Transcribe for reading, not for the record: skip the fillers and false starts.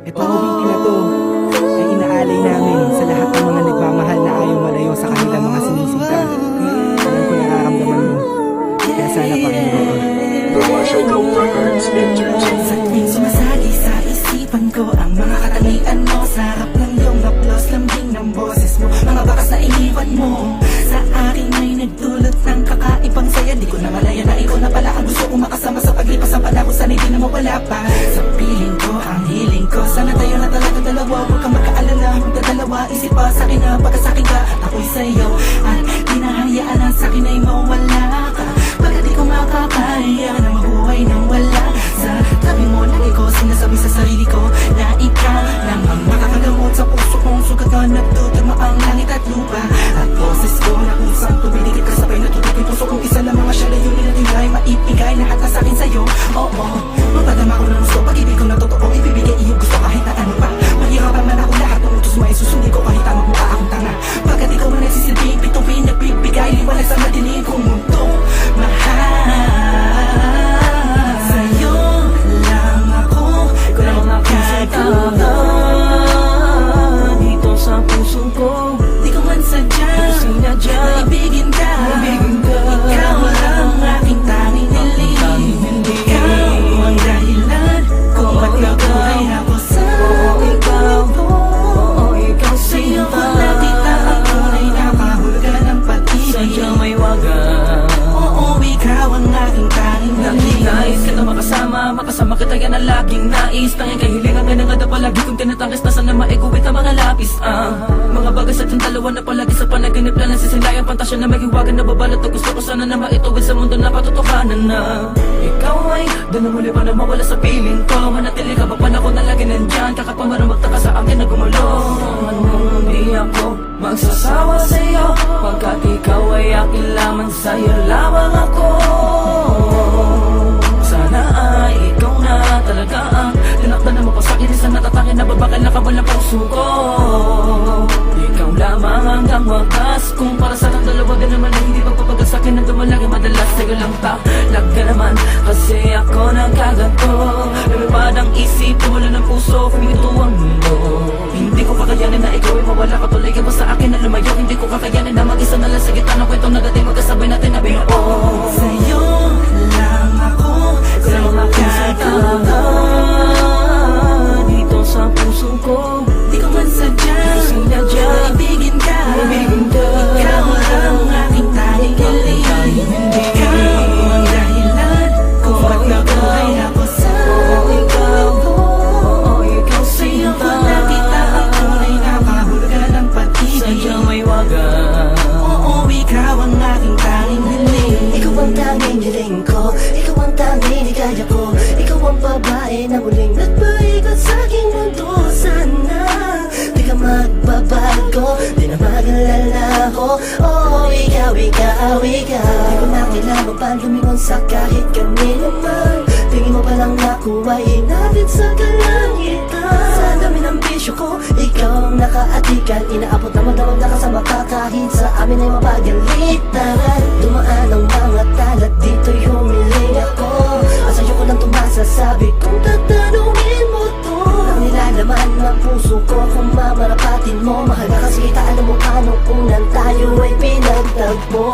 Itong awitin na to ay inaalay namin sa lahat ng mga nagmamahal na ayaw malayo sa kanilang mga sinisinta. Alam ko nararamdaman mo, kaya sana pakinggan ko. Sa tuwing sumasagi sa isipan ko ang mga katangian mo, sarap ng iyong haplos, lambing ng boses mo, mga bakas na iniwan mo sa akin ay nagdulot ng kakaibang saya. Di ko na malaya na ikaw na pala ang gusto kong makasama sa paglipas ng panahon, sana'y di na mawala pa sa piling ko, ang hiling ko. Sana tayo na talaga dalawa, huwag kang magkaalala, magdadalawa isip pa sa akin na pagka sa akin ka at ako'y sa'yo, at di na hayaan na sa akin ay mawala ka. Pagka di ko makakaya na mabuhay nang wala sa tabi mo, lagi ko sinasabi sa sarili ko na ikaw lang ang makakagamot sa puso kong sugat na nagtutama ang langit at lupa. At boses ko na kusang tumidikit kasabay na tutik yung puso kong isa lang mga siya layunin at hingay maipigay lahat na sa'kin sa'yo. Oo, mapadama ko ng gusto, pag-ibig ko na totoo, ibibigay iyong gusto kahit na ano pa. Mahirapan man ako, lahat ng utos mo ay susundin ko kahit tamang mukha akong tanga. Pagkat ikaw man nagsisilbing bituin, nagbibigay liwanag sa madilim kong mundo. Mahal sa'yo lang ako, nagkagawa dito sa puso ko. Di ko man sadya maibigin ka. Ikaw lang aking tanging hiling. Ikaw ang dahilan kung ba't nabuhay ako sa mundo. Sa'yo ko nakita ang tunay na kahulugan ng pag-ibig. Sadyang may wagas. Oo, ikaw ang aking tanging hiling. Nais kita makasama kita yan ang laging nais. Tanging kahilingan nga na nga palagi kong tinatangis na sana maikuwit ang mga lapis. Mga bagay sa ating dalawa na palagi sa panaginip na nagsisilayang pantasya na maghiwagan na babalot. At gusto ko sana na maituwid sa mundo na patutuhanan na ikaw ay doon na muli pa na mawala sa piling ko. Manatili ka ba panahon na lagi nandyan, kakapamarang magtaka sa akin na gumulo. Hindi ako magsasawa sa'yo, pagkat ikaw ay akin lamang, sa'yo lamang ako. Sana ay ikaw na talaga ang tinakdan na mapasakin sa natatangin na babakal na kabal ng puso ko. Ikaw lamang hanggang wakas, kung para sa ng dalawa ka naman ay hindi pagpapagal sa'kin ng dumalagi madalas. Sa'yo lang talaga naman, kasi ako nagkagato. Lumipad ang isip, tumula ng puso, kumito ang mundo. Hindi ko kakayanin na ikaw ay mawala ka, tuloy ka ba sa akin na lumayo. Hindi ko kakayanin na mag-isa na lang sa gitna ng kwentong nagating, magkasabay natin na biyo. Sa'yo lang ako, nagkagawa dito sa puso ko. di ko man sadya maibigin ka. Ikaw lang aking tanging hiling. Ikaw ang dahilan kung ba't nabuhay ako sa mundo. Sa'yo ko nakita ang tunay na kahulugan ng pag-ibig. Sadyang may wagas. Oo, ikaw ang aking tanging hiling. Ikaw ang tanging hiling ko, ikaw ang tanging hikaya ko. Ikaw ang babae na muling nagpaikot sa aking mundo. Sana di ka magbabago, di na mag-alala ko. Oh, ikaw, ikaw, ikaw. Di ko na kailangan pa lumingon sa kahit kanino man. Tingin mo pa lang ako ay inabit sa kalangitan. Sa dami ng bisyo ko, ikaw ang nakaatikan. Inaabot na magdamag na kasama ka kahit sa amin ay mapagalitan. Dumaan ang mga talat, dito'y humiling ako. At sa'yo ko lang tumasasabi kung tatanungin mo to. Ang nilalaman ng puso ko kung mamarapatin mo. Mahal ka kasi kita, alam mo paano unang tayo ay pinagtagpo.